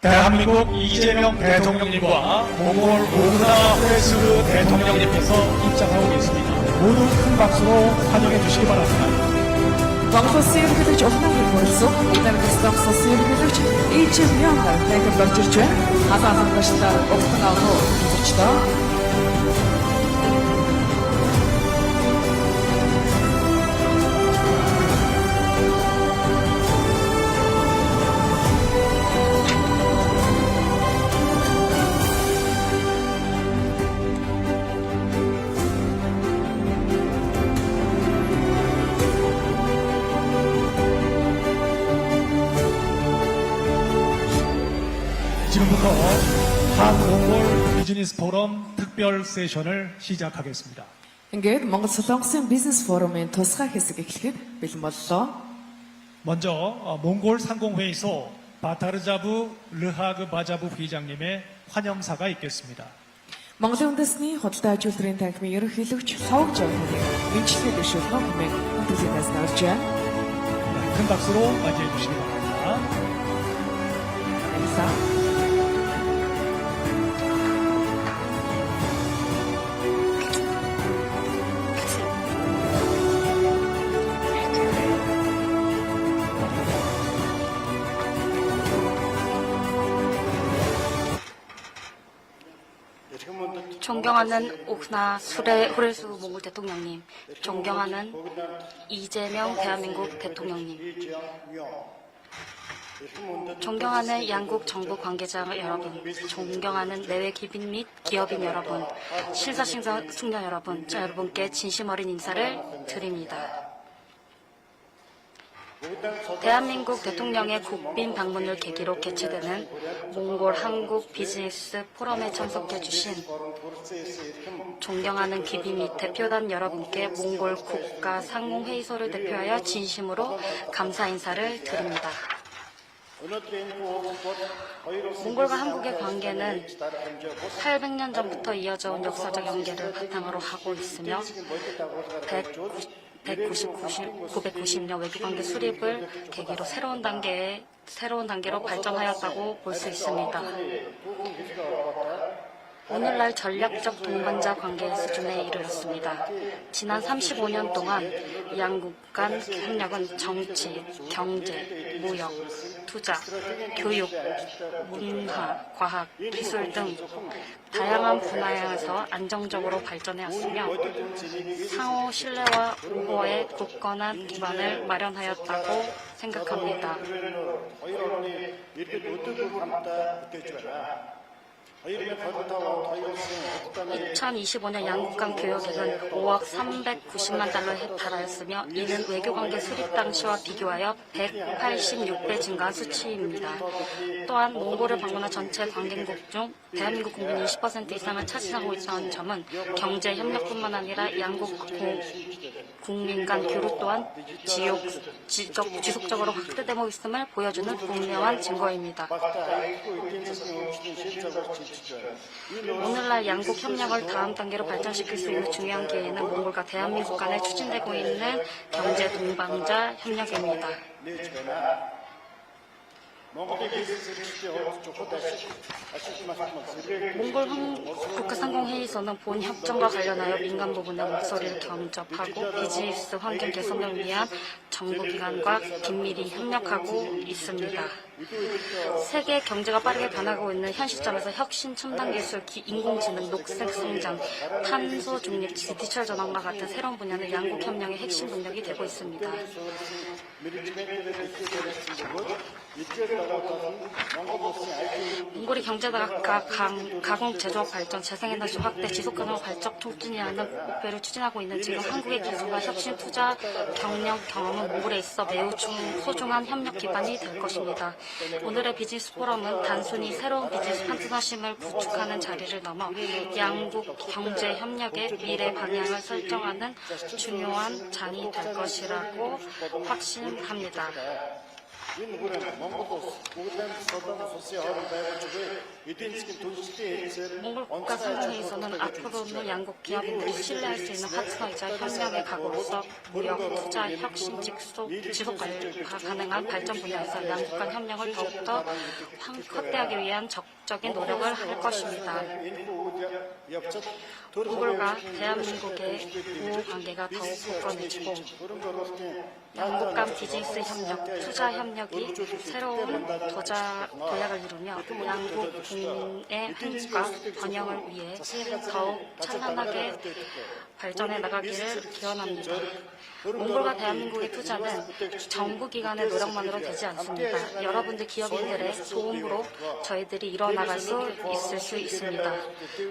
대한민국 이재명 대통령님과 몽골 오그나 후레스르 대통령님께서 입장하고 계십니다. 모두 큰 박수로 환영해 주시기 바랍니다. Монголсын ерөнхийлөгч Улаанбаатар болсон Америкээс зогссон ерөнхийлөгч Ичимян дахин болж байна. Хасаасан баштаар угтан авах үзэгчдээ 지금부터 한몽골 비즈니스 포럼 특별 세션을 시작하겠습니다. ингээд Монгол Солонгосын бизнес форумын тусгай хэсэг эхлэхэд бэлэн боллоо. 먼저 몽골 상공회의소 바타르자부 르하그 바자부 회장님의 환영사가 있겠습니다. Монголын үндэсний худалдаа ажилтны танхимын ерөнхийлөгч Ловг Жавханы мэдчилгээ дэвшүүлнэ хэмээн үндэслээс навж байна. 큰 박수로 맞이해 주시기 바랍니다. 감사합니다. 존경하는 오그나 후레스 몽골 대통령님, 존경하는 이재명 대한민국 대통령님, 존경하는 양국 정부 관계자 여러분, 존경하는 내외 기빈 및 기업인 여러분, 신사숙녀 여러분, 여러분께 진심 어린 인사를 드립니다. 대한민국 대통령의 국빈 방문을 계기로 개최되는 몽골 한국 비즈니스 포럼에 참석해 주신 존경하는 기비 및 대표단 여러분께 몽골 국가 상공회의소를 대표하여 진심으로 감사 인사를 드립니다. 몽골과 한국의 관계는 800년 전부터 이어져 온 역사적 연계를 바탕으로 하고 있으며 990년 외교관계 수립을 계기로 새로운 단계로 발전하였다고 볼 수 있습니다. 오늘날 전략적 동반자 관계의 수준에 이르렀습니다. 지난 35년 동안 양국 간 협력은 정치, 경제, 무역, 투자, 교육, 문화, 과학, 기술 등 다양한 분야에서 안정적으로 발전해왔으며 상호 신뢰와 우호의 굳건한 기반을 마련하였다고 생각합니다. 2025년 양국 간 교역액은 5억 390만 달러에 달하였으며 이는 외교관계 수립 당시와 비교하여 186배 증가한 수치입니다. 또한 몽골을 방문한 전체 관광국 중 대한민국 국민 20% 이상을 차지하고 있다는 점은 경제 협력뿐만 아니라 양국 국민 간 교류 또한 지속적으로 확대되고 있음을 보여주는 분명한 증거입니다. 오늘날 양국 협력을 다음 단계로 발전시킬 수 있는 중요한 기회는 몽골과 대한민국 간에 추진되고 있는 경제 동반자 협력입니다. 몽골 국가상공회의소는 본 협정과 관련하여 민간 부분의 목소리를 경접하고 비즈니스 환경 개선을 위한 정부기관과 긴밀히 협력하고 있습니다. 세계 경제가 빠르게 변하고 있는 현 시점에서 혁신, 첨단 기술, 인공지능, 녹색 성장, 탄소 중립, 디지털 전환과 같은 새로운 분야는 양국 협력의 핵심 동력이 되고 있습니다. 몽골이 경제다가 가공 제조업 발전, 재생에너지 확대, 지속가능 발전 촉진이라는 목표를 추진하고 있는 지금 한국의 기술과 혁신, 투자, 경력, 경험은 몽골에 있어 매우 소중한 협력 기반이 될 것입니다. 오늘의 비즈니스 포럼은 단순히 새로운 비즈니스 파트너십을 구축하는 자리를 넘어 양국 경제 협력의 미래 방향을 설정하는 중요한 장이 될 것이라고 확신합니다. Энэ хүрээнд Монгол улс бүгдийн Судан улсын хооронд байгуулж буй эдийн засгийн түлшлийн хэрэгцээр 몽골 국가상공회의소는 앞으로는 양국 기업인들이 신뢰할 수 있는 파트너이자 협력의 각오로서 무역, 투자, 혁신, 지속 가능한 발전 분야에서 양국 간 협력을 더욱더 확대하기 위한 적극적인 노력을 할 것입니다. 몽골과 대한민국의 우호 관계가 더욱 굳건해지고 양국 간 비즈니스 협력, 투자 협력이 새로운 도약을 이루며 양국 국민의 행복과 번영을 위해 더욱 찬란하게 발전해 나가기를 기원합니다. 몽골과 대한민국의 투자는 정부기관의 노력만으로 되지 않습니다. 여러분들 기업인들의 도움으로 저희들이 이뤄나갈 수 있을 수 있습니다.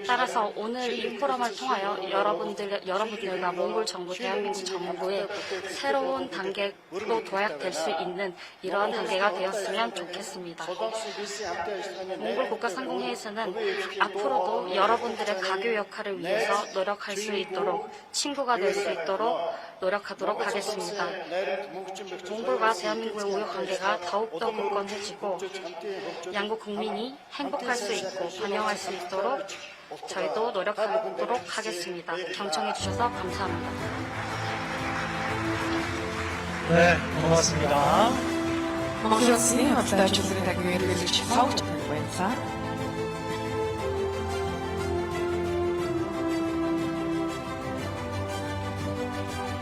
따라서 오늘 이 포럼을 통하여 여러분들과 몽골 정부, 대한민국 정부의 새로운 단계로 도약될 수 있는 이러한 단계가 되었으면 좋겠습니다. 몽골 국가상공회의소는 앞으로도 여러분들의 가교 역할을 위해서 노력할 수 있도록 친구가 될 수 있도록 노력하도록 하겠습니다. 몽골과 대한민국의 우호 관계가 더욱더 굳건해지고 양국 국민이 행복할 수 있고 번영할 수 있도록 저희도 노력하도록 하겠습니다. 경청해 주셔서 감사합니다. 네, 고맙습니다. Mongoolse Haftachızın güvenlik Halk Influenza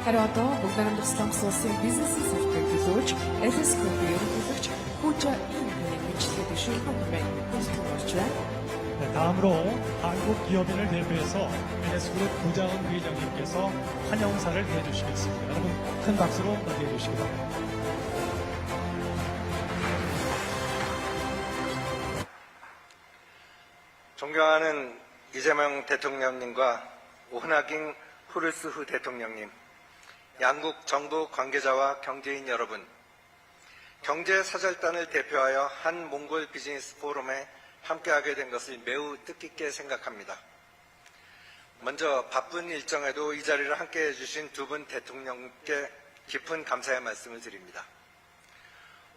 Хараадан бүгдэн тусламж улсын бизнесийн салбарыг төлөөж FS-ийн ерөнхийлөгч Хүча Ингийн мэдлэгээ дэвшүүлэх байна. Хүсэлж байна. 네, 다음으로 한국 기업인을 대표해서 NS그룹 부자은 회장님께서 환영사를 해주시겠습니다. 여러분 큰 박수로 맞이해 주시기 바랍니다. 존경하는 이재명 대통령님과 오흐나깅 후르스후 대통령님, 양국 정부 관계자와 경제인 여러분, 경제사절단을 대표하여 한 몽골 비즈니스 포럼에 함께하게 된 것을 매우 뜻깊게 생각합니다. 먼저 바쁜 일정에도 이 자리를 함께해 주신 두 분 대통령께 깊은 감사의 말씀을 드립니다.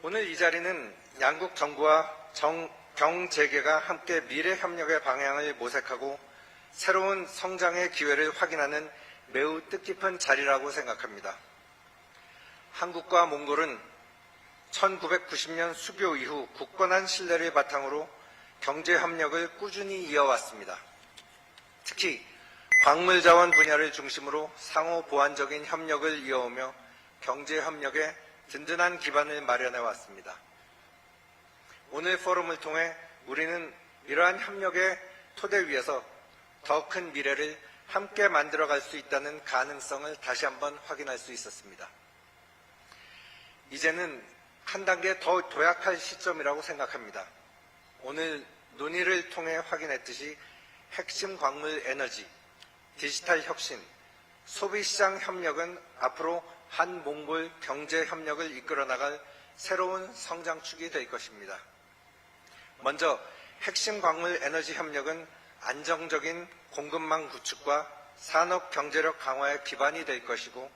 오늘 이 자리는 양국 정부와 경재계가 함께 미래 협력의 방향을 모색하고 새로운 성장의 기회를 확인하는 매우 뜻깊은 자리라고 생각합니다. 한국과 몽골은 1990년 수교 이후 굳건한 신뢰를 바탕으로 경제협력을 꾸준히 이어왔습니다. 특히 광물자원 분야를 중심으로 상호 보완적인 협력을 이어오며 경제협력에 든든한 기반을 마련해 왔습니다. 오늘 포럼을 통해 우리는 이러한 협력의 토대 위에서 더 큰 미래를 함께 만들어갈 수 있다는 가능성을 다시 한번 확인할 수 있었습니다. 이제는 한 단계 더 도약할 시점이라고 생각합니다. 오늘 논의를 통해 확인했듯이 핵심 광물 에너지, 디지털 혁신, 소비시장 협력은 앞으로 한 몽골 경제 협력을 이끌어 나갈 새로운 성장축이 될 것입니다. 먼저 핵심 광물 에너지 협력은 안정적인 공급망 구축과 산업 경제력 강화의 기반이 될 것이고,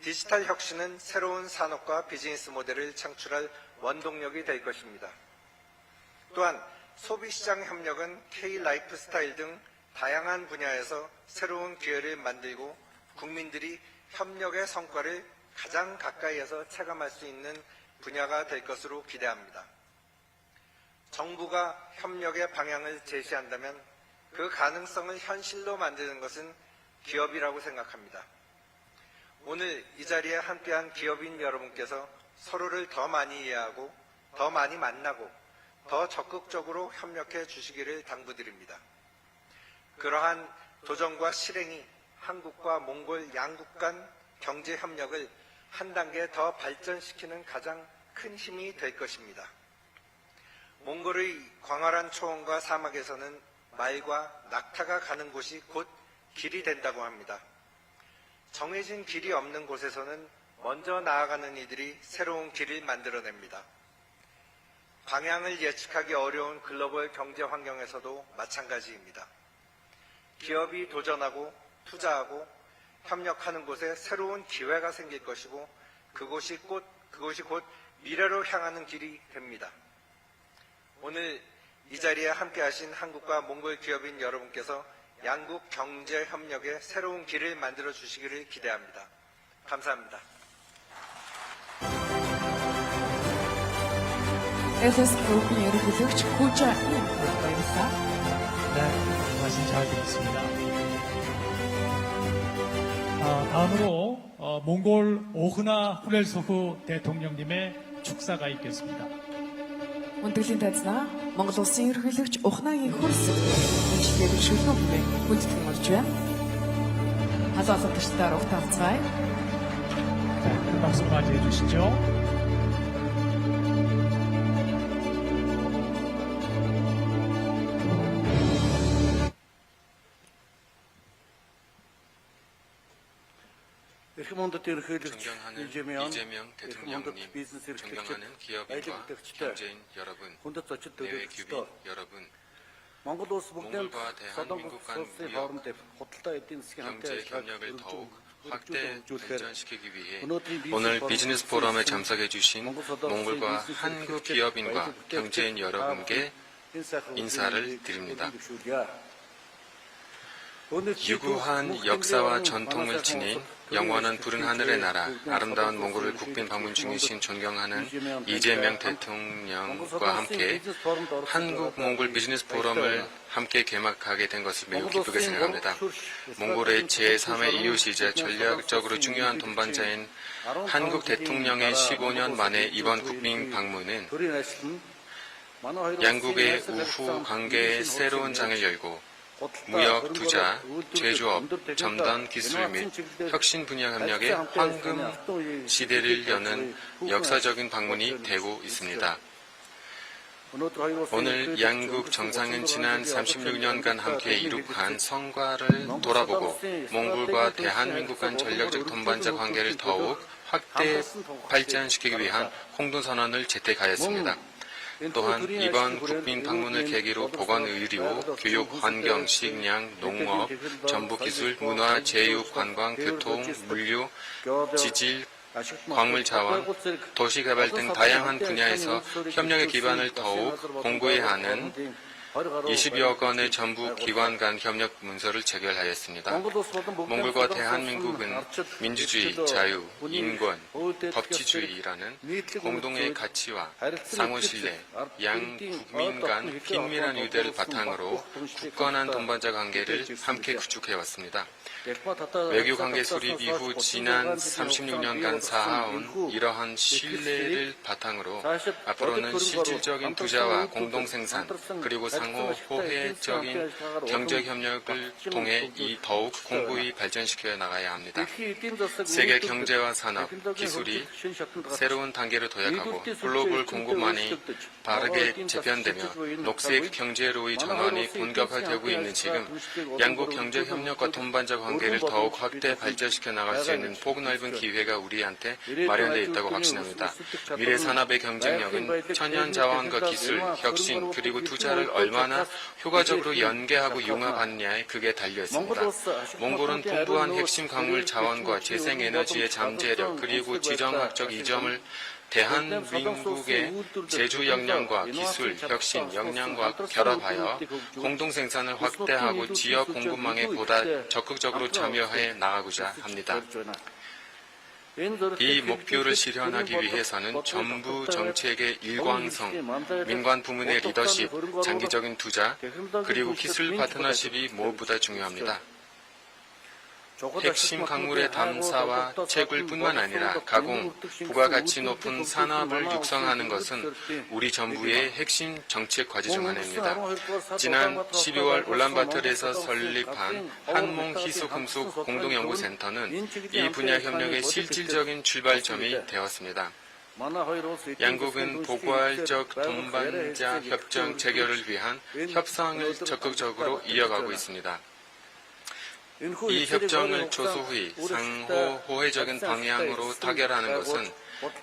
디지털 혁신은 새로운 산업과 비즈니스 모델을 창출할 원동력이 될 것입니다. 또한 소비시장 협력은 K-라이프 스타일 등 다양한 분야에서 새로운 기회를 만들고 국민들이 협력의 성과를 가장 가까이에서 체감할 수 있는 분야가 될 것으로 기대합니다. 정부가 협력의 방향을 제시한다면 그 가능성을 현실로 만드는 것은 기업이라고 생각합니다. 오늘 이 자리에 함께한 기업인 여러분께서 서로를 더 많이 이해하고 더 많이 만나고 더 적극적으로 협력해 주시기를 당부드립니다. 그러한 도전과 실행이 한국과 몽골 양국 간 경제 협력을 한 단계 더 발전시키는 가장 큰 힘이 될 것입니다. 몽골의 광활한 초원과 사막에서는 말과 낙타가 가는 곳이 곧 길이 된다고 합니다. 정해진 길이 없는 곳에서는 먼저 나아가는 이들이 새로운 길을 만들어냅니다. 방향을 예측하기 어려운 글로벌 경제 환경에서도 마찬가지입니다. 기업이 도전하고 투자하고 협력하는 곳에 새로운 기회가 생길 것이고 그곳이 곧 그것이 곧 미래로 향하는 길이 됩니다. 오늘 이 자리에 함께하신 한국과 몽골 기업인 여러분께서 양국 경제 협력의 새로운 길을 만들어 주시기를 기대합니다. 감사합니다. SS 그룹의 ерөнхийлөгч Хүжа Ин баярлалаа. 네, 말씀 잘 들었습니다. 다음으로 몽골 오흐나 후렐소흐 대통령님의 축사가 있겠습니다. Өндөрлөлийн тайзнаа Монгол Улсын ерөнхийлөгч Ухнагийн хөрс үндэслэлийг шилжүүлэх хэмээн хүндэтгэн болж байна. 하사선택시다 옥타브츠가이 자, 큰 박수로 맞이해 주시죠. 존경하는 이재명 대통령님, 존경하는 기업인과 경제인 여러분, 내외 규빈 여러분, 몽골과 대한민국 간 무역, 경제 협력을 더욱 확대 발전시키기 위해 오늘 비즈니스 포럼에 참석해 주신 몽골과 한국 기업인과 경제인 여러분께 인사를 드립니다. 유구한 역사와 전통을 지닌 영원한 푸른 하늘의 나라, 아름다운 몽골을 국빈 방문 중이신 존경하는 이재명 대통령과 함께 한국 몽골 비즈니스 포럼을 함께 개막하게 된 것을 매우 기쁘게 생각합니다. 몽골의 제3의 이웃이자 전략적으로 중요한 동반자인 한국 대통령의 15년 만에 이번 국빈 방문은 양국의 우후 관계의 새로운 장을 열고 무역, 투자, 제조업, 첨단 기술 및 혁신 분야 협력의 황금 시대를 여는 역사적인 방문이 되고 있습니다. 오늘 양국 정상은 지난 36년간 함께 이룩한 성과를 돌아보고 몽골과 대한민국 간 전략적 동반자 관계를 더욱 확대 발전시키기 위한 공동선언을 채택하였습니다. 또한 이번 국빈 방문을 계기로 보건, 의료, 교육, 환경, 식량, 농업, 전북기술, 문화, 제육, 관광, 교통, 물류, 지질, 광물자원, 도시개발 등 다양한 분야에서 협력의 기반을 더욱 공고히 하는 20여 건의 전북 기관 간 협력 문서를 체결하였습니다. 몽골과 대한민국은 민주주의, 자유, 인권, 법치주의라는 공동의 가치와 상호신뢰, 양 국민 간 긴밀한 유대를 바탕으로 굳건한 동반자 관계를 함께 구축해왔습니다. 외교관계 수립 이후 지난 36년간 쌓아온 이러한 신뢰를 바탕으로 앞으로는 실질적인 투자와 공동생산 그리고 상호 호혜적인 경제협력을 통해 더욱 공고히 발전시켜 나가야 합니다. 세계 경제와 산업, 기술이 새로운 단계를 도약하고 글로벌 공급망이 빠르게 재편되며 녹색 경제로의 전환이 본격화되고 있는 지금 양국 경제협력과 동반자 관계를 더욱 확대 발전시켜 나갈 수 있는 폭넓은 기회가 우리한테 마련되어 있다고 확신합니다. 미래 산업의 경쟁력은 천연 자원과 기술, 혁신 그리고 투자를 얼마나 효과적으로 연계하고 융합하느냐에 크게 달려 있습니다. 몽골은 풍부한 핵심 광물 자원과 재생에너지의 잠재력 그리고 지정학적 이점을 대한민국의 제주 역량과 기술, 혁신 역량과 결합하여 공동생산을 확대하고 지역 공급망에 보다 적극적으로 참여해 나가고자 합니다. 이 목표를 실현하기 위해서는 정부 정책의 일관성, 민관 부문의 리더십, 장기적인 투자, 그리고 기술 파트너십이 무엇보다 중요합니다. 핵심 강물의 담사와 채굴뿐만 아니라 가공, 부가가치 높은 산업을 육성하는 것은 우리 정부의 핵심 정책 과제 중 하나입니다. 지난 12월 울란바토르에서 설립한 한몽희소금속 공동연구센터는 이 분야 협력의 실질적인 출발점이 되었습니다. 양국은 포괄적 동반자 협정 체결을 위한 협상을 적극적으로 이어가고 있습니다. 이 협정을 조소히 상호 호혜적인 방향으로 타결하는 것은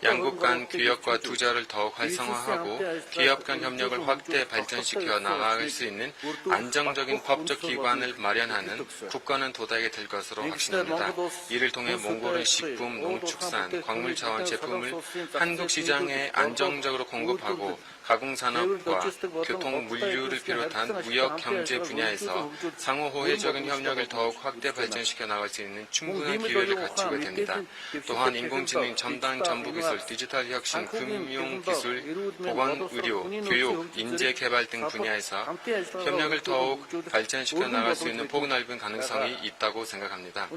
양국 간 교역과 투자를 더욱 활성화하고 기업 간 협력을 확대 발전시켜 나아갈 수 있는 안정적인 법적 기관을 마련하는 국가는 도달하게 될 것으로 확신합니다. 이를 통해 몽골의 식품, 농축산, 광물 차원 제품을 한국 시장에 안정적으로 공급하고 가공산업과 교통, 물류를 비롯한 무역, 경제 분야에서 상호 호혜적인 협력을 더욱 확대 발전시켜 나갈 수 있는 충분한 기회를 갖추게 됩니다. 또한 인공지능, 첨단 정보기술, 디지털 혁신, 금융기술, 보건, 의료, 교육, 인재 개발 등 분야에서 협력을 더욱 발전시켜 나갈 수 있는 폭넓은 가능성이 있다고 생각합니다.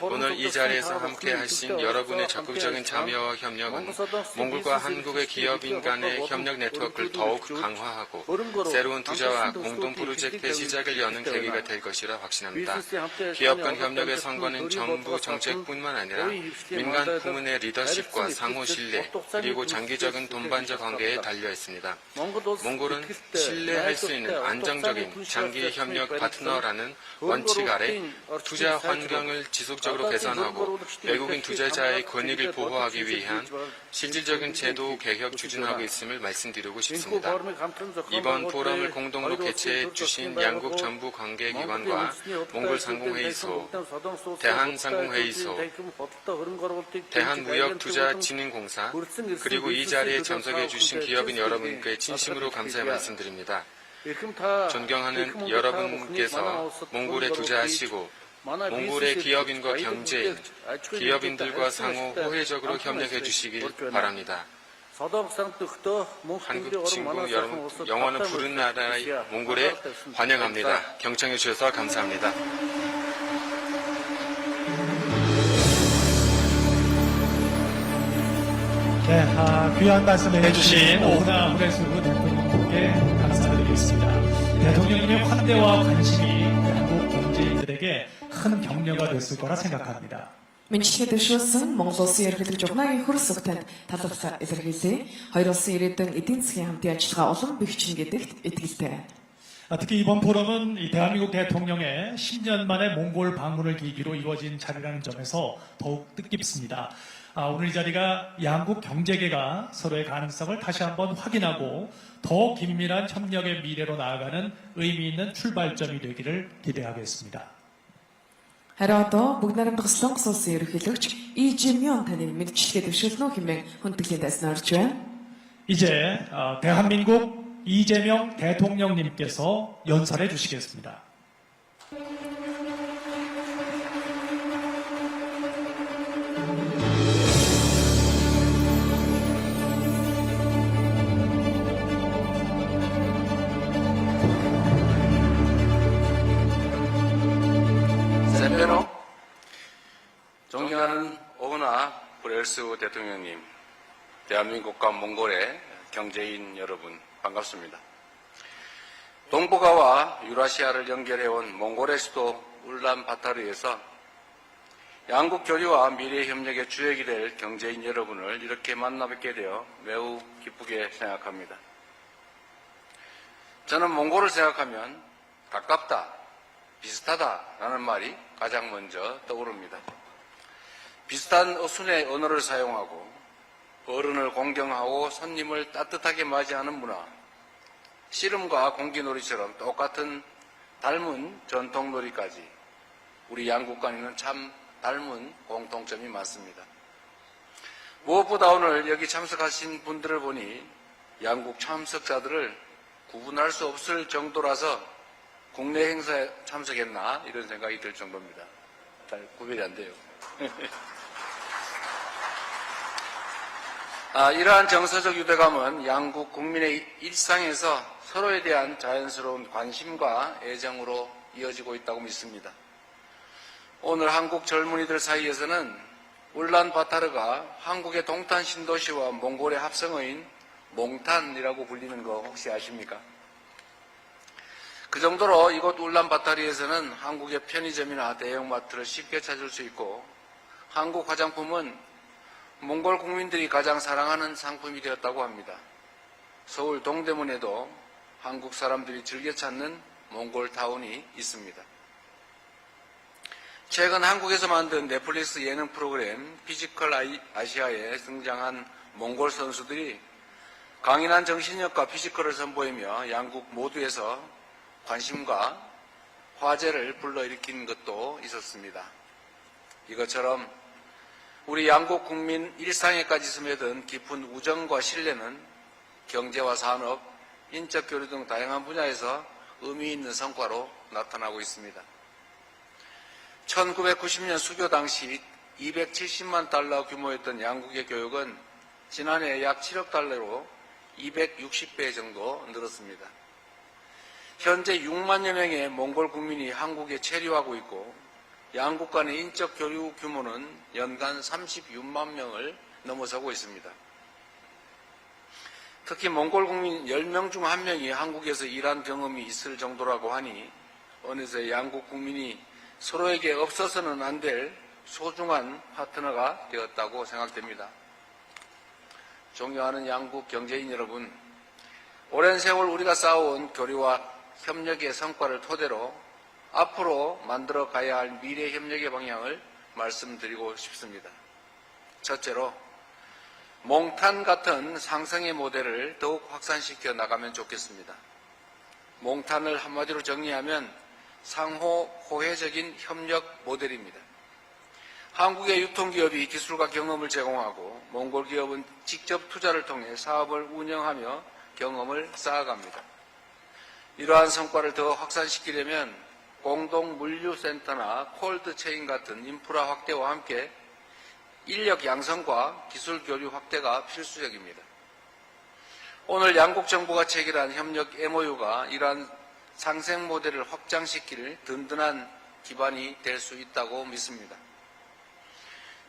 오늘 이 자리에서 함께 하신 여러분의 적극적인 참여와 협력은 몽골과 한국의 기업인 간의 협력 네트워크를 더욱 강화하고 새로운 투자와 공동 프로젝트의 시작을 여는 계기가 될 것이라 확신합니다. 기업 간 협력의 성과는 정부 정책뿐만 아니라 민간 부문의 리더십과 상호 신뢰 그리고 장기적인 동반자 관계에 달려 있습니다. 몽골은 신뢰할 수 있는 안정적인 장기 협력 파트너라는 원칙 아래 투자 환경을 지속적으로 개선하고 외국인 투자자의 권익을 보호하기 위한 실질적인 제도 개혁 추진하고 있음을 말씀드리고 싶습니다. 이번 포럼을 공동으로 개최해 주신 양국 정부 관계기관과 몽골 상공회의소, 대한상공회의소, 대한무역투자진흥공사 그리고 이 자리에 참석해 주신 기업인 여러분께 진심으로 감사의 말씀드립니다. 존경하는 여러분께서 몽골에 투자하시고 몽골의 기업인과 경제인, 기업인들과 상호 호혜적으로 협력해 주시길 바랍니다. 한국 친구 여러분, 영어는 부른 나라의 몽골에 환영합니다. 경청해 주셔서 감사합니다. 네, 귀한 말씀 해주신 오나 후레스 대통령께 감사드리겠습니다. 대통령님의 환대와 관심이 한국 경제인들에게 큰 격려가 됐을 거라 생각합니다. Менчихэд дэвшүүлсэн Монгол Улсын ерөнхийлөгч ухнагийн хөрс өгтөнд талархал илэрхийлье. Хоёр улсын ирээдүйн эдийн засгийн хамтын ажиллагаа улам бэхжинэ гэдэгт итгэлтэй. 특히 이번 포럼은 이 대한민국 대통령의 10년 만에 몽골 방문을 계기로 이루어진 자리라는 점에서 더욱 뜻깊습니다. 오늘 이 자리가 양국 경제계가 서로의 가능성을 다시 한번 확인하고 더 긴밀한 협력의 미래로 나아가는 의미 있는 출발점이 되기를 기대하겠습니다. Харин одоо бүгд найрамдах Солонгос улсын ерөнхийлөгч Lee Jae-myung таны мэдчилгээ дэвшүүлнэ үү хэмээн хүндэтгэлээ дайснаар орж байна. 이제 대한민국 이재명 대통령님께서 연설해 주시겠습니다. 샌베로, 존경하는 오나 후레스 대통령님, 대한민국과 몽골의 경제인 여러분 반갑습니다. 동북아와 유라시아를 연결해온 몽골의 수도 울란바타르에서 양국 교류와 미래 협력의 주역이 될 경제인 여러분을 이렇게 만나뵙게 되어 매우 기쁘게 생각합니다. 저는 몽골을 생각하면 가깝다, 비슷하다라는 말이 가장 먼저 떠오릅니다. 비슷한 순의 언어를 사용하고 어른을 공경하고 손님을 따뜻하게 맞이하는 문화, 씨름과 공기놀이처럼 똑같은 닮은 전통놀이까지 우리 양국 간에는 참 닮은 공통점이 많습니다. 무엇보다 오늘 여기 참석하신 분들을 보니 양국 참석자들을 구분할 수 없을 정도라서 국내 행사에 참석했나 이런 생각이 들 정도입니다. 잘 구별이 안 돼요. 이러한 정서적 유대감은 양국 국민의 일상에서 서로에 대한 자연스러운 관심과 애정으로 이어지고 있다고 믿습니다. 오늘 한국 젊은이들 사이에서는 울란바타르가 한국의 동탄 신도시와 몽골의 합성어인 몽탄이라고 불리는 거 혹시 아십니까? 그 정도로 이곳 울란바타르에서는 한국의 편의점이나 대형마트를 쉽게 찾을 수 있고 한국 화장품은 몽골 국민들이 가장 사랑하는 상품이 되었다고 합니다. 서울 동대문에도 한국 사람들이 즐겨 찾는 몽골 타운이 있습니다. 최근 한국에서 만든 넷플릭스 예능 프로그램 피지컬 아시아에 등장한 몽골 선수들이 강인한 정신력과 피지컬을 선보이며 양국 모두에서 관심과 화제를 불러일으킨 것도 있었습니다. 이것처럼 우리 양국 국민 일상에까지 스며든 깊은 우정과 신뢰는 경제와 산업, 인적 교류 등 다양한 분야에서 의미 있는 성과로 나타나고 있습니다. 1990년 수교 당시 270만 달러 규모였던 양국의 교역은 지난해 약 7억 달러로 260배 정도 늘었습니다. 현재 6만여 명의 몽골 국민이 한국에 체류하고 있고 양국 간의 인적 교류 규모는 연간 36만 명을 넘어서고 있습니다. 특히 몽골 국민 10명 중 1명이 한국에서 일한 경험이 있을 정도라고 하니 어느새 양국 국민이 서로에게 없어서는 안 될 소중한 파트너가 되었다고 생각됩니다. 존경하는 양국 경제인 여러분, 오랜 세월 우리가 쌓아온 교류와 협력의 성과를 토대로 앞으로 만들어 가야 할 미래 협력의 방향을 말씀드리고 싶습니다. 첫째로, 몽탄 같은 상생의 모델을 더욱 확산시켜 나가면 좋겠습니다. 몽탄을 한마디로 정리하면 상호 호혜적인 협력 모델입니다. 한국의 유통기업이 기술과 경험을 제공하고 몽골 기업은 직접 투자를 통해 사업을 운영하며 경험을 쌓아갑니다. 이러한 성과를 더 확산시키려면 공동 물류센터나 콜드체인 같은 인프라 확대와 함께 인력 양성과 기술 교류 확대가 필수적입니다. 오늘 양국 정부가 체결한 협력 MOU가 이러한 상생 모델을 확장시킬 든든한 기반이 될 수 있다고 믿습니다.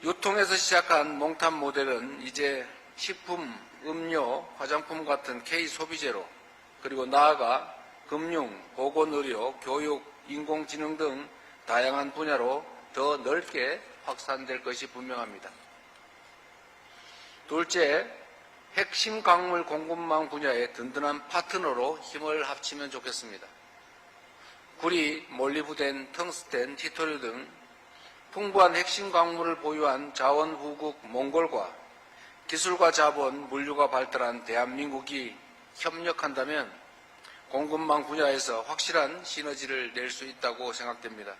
유통에서 시작한 몽탄 모델은 이제 식품, 음료, 화장품 같은 K소비재로 그리고 나아가 금융, 보건의료, 교육, 인공지능 등 다양한 분야로 더 넓게 확산될 것이 분명합니다. 둘째, 핵심 광물 공급망 분야의 든든한 파트너로 힘을 합치면 좋겠습니다. 구리, 몰리브덴, 텅스텐, 티토류 등 풍부한 핵심 광물을 보유한 자원후국 몽골과 기술과 자본, 물류가 발달한 대한민국이 협력한다면 공급망 분야에서 확실한 시너지를 낼 수 있다고 생각됩니다.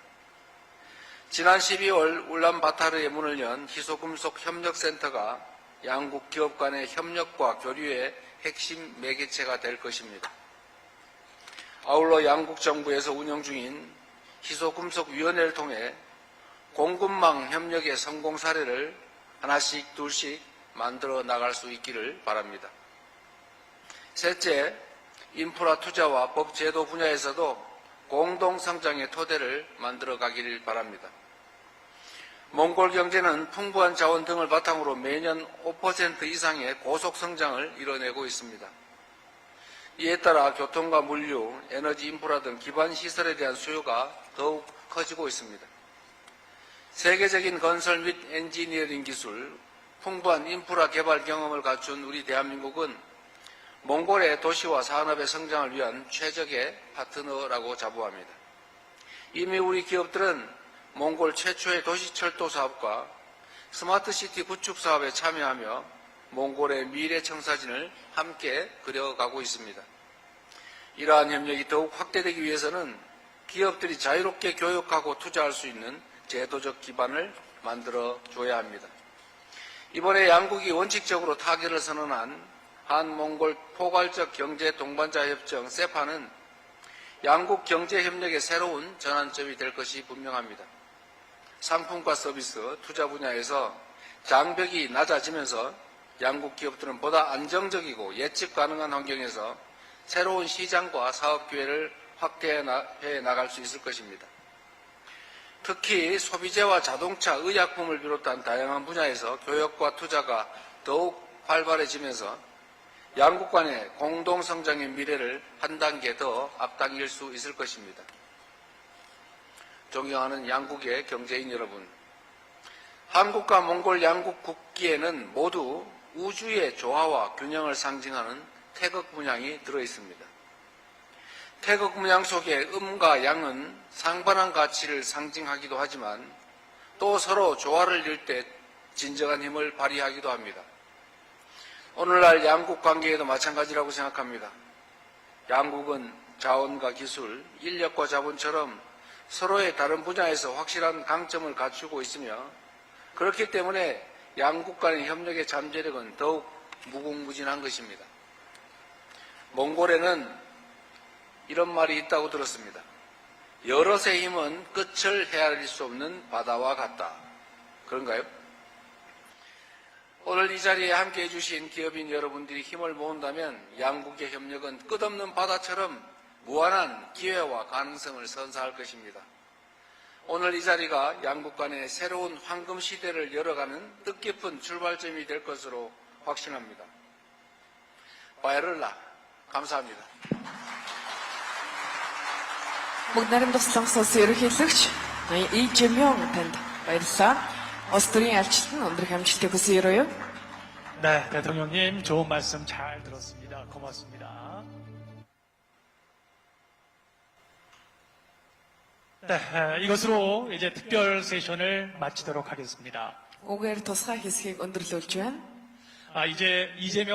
지난 12월 울란바타르에 문을 연 희소금속 협력센터가 양국 기업 간의 협력과 교류의 핵심 매개체가 될 것입니다. 아울러 양국 정부에서 운영 중인 희소금속위원회를 통해 공급망 협력의 성공 사례를 하나씩 둘씩 만들어 나갈 수 있기를 바랍니다. 셋째, 인프라 투자와 법 제도 분야에서도 공동 성장의 토대를 만들어 가길 바랍니다. 몽골 경제는 풍부한 자원 등을 바탕으로 매년 5% 이상의 고속 성장을 이뤄내고 있습니다. 이에 따라 교통과 물류, 에너지 인프라 등 기반 시설에 대한 수요가 더욱 커지고 있습니다. 세계적인 건설 및 엔지니어링 기술, 풍부한 인프라 개발 경험을 갖춘 우리 대한민국은 몽골의 도시와 산업의 성장을 위한 최적의 파트너라고 자부합니다. 이미 우리 기업들은 몽골 최초의 도시철도 사업과 스마트시티 구축 사업에 참여하며 몽골의 미래 청사진을 함께 그려가고 있습니다. 이러한 협력이 더욱 확대되기 위해서는 기업들이 자유롭게 교역하고 투자할 수 있는 제도적 기반을 만들어줘야 합니다. 이번에 양국이 원칙적으로 타결을 선언한 한몽골 포괄적 경제 동반자 협정 세파는 양국 경제 협력의 새로운 전환점이 될 것이 분명합니다. 상품과 서비스, 투자 분야에서 장벽이 낮아지면서 양국 기업들은 보다 안정적이고 예측 가능한 환경에서 새로운 시장과 사업 기회를 확대해 나갈 수 있을 것입니다. 특히 소비재와 자동차, 의약품을 비롯한 다양한 분야에서 교역과 투자가 더욱 활발해지면서 양국 간의 공동성장의 미래를 한 단계 더 앞당길 수 있을 것입니다. 존경하는 양국의 경제인 여러분, 한국과 몽골 양국 국기에는 모두 우주의 조화와 균형을 상징하는 태극 문양이 들어있습니다. 태극 문양 속의 음과 양은 상반한 가치를 상징하기도 하지만 또 서로 조화를 이룰 때 진정한 힘을 발휘하기도 합니다. 오늘날 양국 관계에도 마찬가지라고 생각합니다. 양국은 자원과 기술, 인력과 자본처럼 서로의 다른 분야에서 확실한 강점을 갖추고 있으며 그렇기 때문에 양국 간의 협력의 잠재력은 더욱 무궁무진한 것입니다. 몽골에는 이런 말이 있다고 들었습니다. 여럿의 힘은 끝을 헤아릴 수 없는 바다와 같다. 그런가요? 오늘 이 자리에 함께해 주신 기업인 여러분들이 힘을 모은다면 양국의 협력은 끝없는 바다처럼 무한한 기회와 가능성을 선사할 것입니다. 오늘 이 자리가 양국 간의 새로운 황금 시대를 열어가는 뜻깊은 출발점이 될 것으로 확신합니다. 바이럴라, 감사합니다. Мөнхнарын туслах улсын ерөнхийлөгч Lee Jae-myung танд баярлалаа. Улс төрийн альчлал нь өндөр амжилтыг хүсье. 네, 대통령님 좋은 말씀 잘 들었습니다. 고맙습니다. 네, 이것으로 이제 특별 세션을 마치도록 하겠습니다. Үгээр тусгай хэсгийг өндөрлүүлж байна. 이제 이재명